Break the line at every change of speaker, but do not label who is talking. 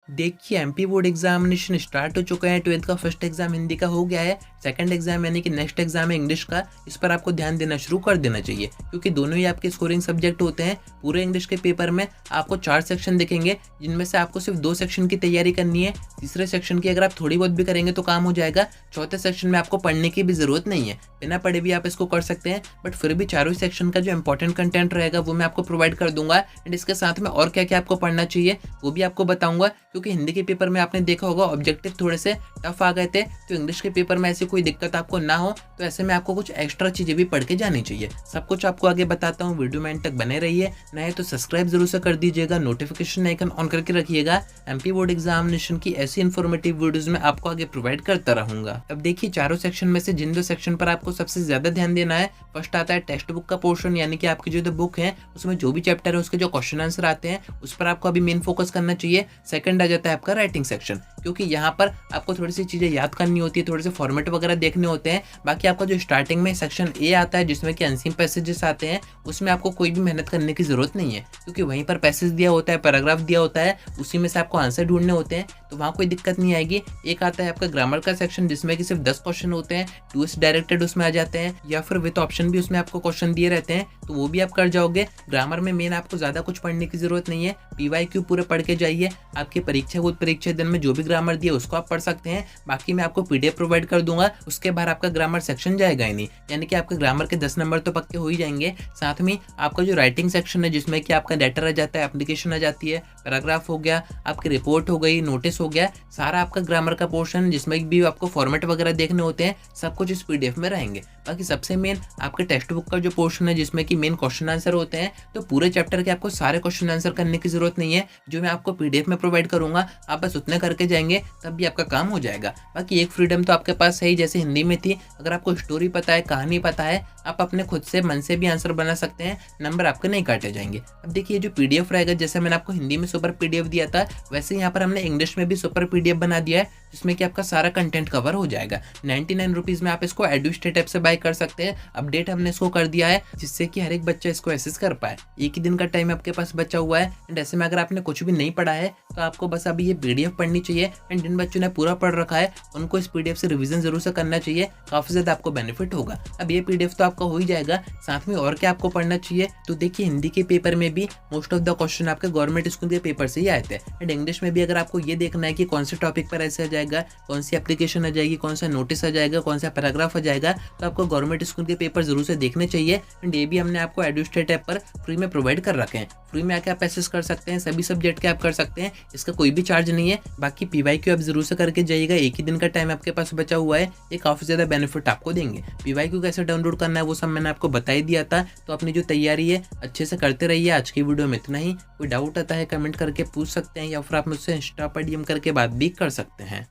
देखिए MP board examination start हो चुका है। 12th का फर्स्ट एग्जाम हिंदी का हो गया है। सेकंड एग्जाम यानी कि नेक्स्ट एग्जाम है इंग्लिश का, इस पर आपको ध्यान देना शुरू कर देना चाहिए क्योंकि दोनों ही आपके स्कोरिंग सब्जेक्ट होते हैं। पूरे इंग्लिश के पेपर में आपको 4 सेक्शन दिखेंगे जिनमें से आपको सिर्फ 2 सेक्शन की तैयारी करनी है। तीसरे सेक्शन की अगर आप थोड़ी बहुत भी करेंगे तो काम हो जाएगा। चौथे सेक्शन में आपको पढ़ने की भी जरूरत नहीं है, बिना पढ़े भी आप इसको कर सकते हैं। बट फिर भी चारों सेक्शन का जो इंपॉर्टेंट कंटेंट रहेगा वो मैं आपको प्रोवाइड कर दूंगा एंड इसके साथ में और क्या क्या आपको पढ़ना चाहिए वो भी आपको बताऊंगा। क्योंकि हिंदी के पेपर में आपने देखा होगा ऑब्जेक्टिव थोड़े से टफ आ गए थे, तो इंग्लिश के पेपर में ऐसी कोई दिक्कत आपको ना हो तो ऐसे में आपको कुछ एक्स्ट्रा चीजें भी पढ़ के जानी चाहिए। सब कुछ आपको आगे बताता हूँ, वीडियो में एंड तक बने रहिए। नए तो सब्सक्राइब जरूर से कर दीजिएगा, नोटिफिकेशन आइकन ऑन करके रखिएगा। एमपी बोर्ड एग्जामिनेशन की ऐसी इन्फॉर्मेटिव वीडियोस में आपको आगे प्रोवाइड करता रहूंगा। अब देखिए चारों सेक्शन में से जिन 2 सेक्शन पर आपको सबसे ज्यादा ध्यान देना है, फर्स्ट आता है टेक्स्ट बुक का पोर्शन, यानी कि आपकी जो बुक है उसमें जो भी चैप्टर है उसके जो क्वेश्चन आंसर आते हैं उस पर आपको अभी मेन फोकस करना चाहिए। सेकंड आ जाता है आपका राइटिंग सेक्शन, क्योंकि यहाँ पर आपको थोड़ी सी चीजें याद करनी होती है, थोड़े से फॉर्मेट वगैरह देखने होते हैं। बाकी आपका जो स्टार्टिंग में सेक्शन ए आता है जिसमें कि अनसीन पैसेजेस आते हैं, उसमें आपको कोई भी मेहनत करने की जरूरत नहीं है क्योंकि वहीं पर पैसेज दिया होता है, पैराग्राफ दिया होता है, उसी में से आपको आंसर ढूंढने होते हैं, तो वहाँ कोई दिक्कत नहीं आएगी। एक आता है आपका ग्रामर का सेक्शन जिसमें कि सिर्फ 10 क्वेश्चन होते हैं, टूस डायरेक्टेड उसमें आ जाते हैं या फिर विद ऑप्शन भी उसमें आपको क्वेश्चन दिए रहते हैं, तो वो भी आप कर जाओगे। ग्रामर में मेन आपको ज्यादा कुछ पढ़ने की जरूरत नहीं है, पीवाईक्यू पूरे पढ़ के जाइए। आपकी परीक्षा खुद परीक्षा दिन में जो भी ग्रामर दिया उसको आप पढ़ सकते हैं। बाकी मैं आपको पीडीएफ प्रोवाइड कर दूंगा, उसके बाद आपका ग्रामर सेक्शन जाएगा ही नहीं, यानी कि आपके ग्रामर के 10 नंबर तो पक्के हो ही जाएंगे। साथ में आपका जो राइटिंग सेक्शन है जिसमें कि आपका लेटर आ जाता है, एप्लीकेशन आ जाती है, पैराग्राफ हो गया, आपकी रिपोर्ट हो गई, नोटिस हो गया, सारा आपका ग्रामर का पोर्शन जिसमें भी आपको फॉर्मेट वगैरह देखने होते हैं, सब कुछ इस पीडीएफ में रहेंगे। बाकी सबसे मेन आपके टेक्स्ट बुक का जो पोर्शन है जिसमें कि मेन क्वेश्चन आंसर होते हैं, तो पूरे चैप्टर के आपको सारे क्वेश्चन आंसर करने की जरूरत नहीं है, जो मैं आपको पीडीएफ में प्रोवाइड करूंगा। आप बस उतने करके जाएंगे तब भी आपका काम हो जाएगा। बाकी एक फ्रीडम तो आपके पास है ही, जैसे हिंदी में थी, अगर आपको स्टोरी पता है, कहानी पता है, आप अपने खुद से मन से भी आंसर बना सकते हैं, नंबर आपके नहीं काटे जाएंगे। अब देखिए जो पीडीएफ रहेगा, जैसे मैंने आपको हिंदी में सुपर पीडीएफ दिया था, वैसे यहाँ पर हमने इंग्लिश में भी सुपर पीडीएफ बना दिया है जिसमें कि आपका सारा कंटेंट कवर हो जाएगा। 99 रुपीज में आप इसको एडुस्टेट ऐप से बाय कर सकते हैं। अपडेट हमने इसको कर दिया है जिससे कि हर एक बच्चा इसको एक्सेस कर पाए। एक ही दिन का टाइम आपके पास बचा हुआ है एंड ऐसे में अगर आपने कुछ भी नहीं पढ़ा है तो आपको बस अभी ये पीडीएफ पढ़नी चाहिए एंड जिन बच्चों ने पूरा पढ़ रखा है उनको इस पीडीएफ से रिवीजन जरूर से करना चाहिए, काफी ज्यादा आपको बेनिफिट होगा। अब ये पीडीएफ तो आपका हो ही जाएगा, साथ में और क्या आपको पढ़ना चाहिए, तो देखिए हिंदी के पेपर में भी मोस्ट ऑफ द क्वेश्चन आपके गवर्नमेंट स्कूल के पेपर से ही आए थे एंड इंग्लिश में भी अगर आपको ये देखना है कि कौन से टॉपिक पर ऐसे आ जाएगा, कौन सी एप्लीकेशन आ जाएगी, कौन सा नोटिस आ जाएगा, कौन सा पैराग्राफ आ जाएगा, तो आपको गवर्नमेंट स्कूल के पेपर जरूर से देखने चाहिए एंड ये भी हमने आपको एडुस्टेट ऐप पर फ्री में प्रोवाइड कर रखे हैं। फ्री में आके आप एक्सेस कर सकते हैं, सभी सब्जेक्ट के आप कर सकते हैं, इसका कोई भी चार्ज नहीं है। बाकी पीवाईक्यू आप जरूर से करके जाइएगा, एक ही दिन का टाइम आपके पास बचा हुआ है, ये काफी ज्यादा बेनिफिट आपको देंगे। पीवाईक्यू कैसे डाउनलोड करना है वो सब मैंने आपको बता ही दिया था, तो अपनी जो तैयारी है अच्छे से करते रहिए। आज की वीडियो में इतना ही, कोई डाउट आता है कमेंट करके पूछ सकते हैं या फिर आप मुझसे इंस्टा पर डीएम करके बात भी कर सकते हैं।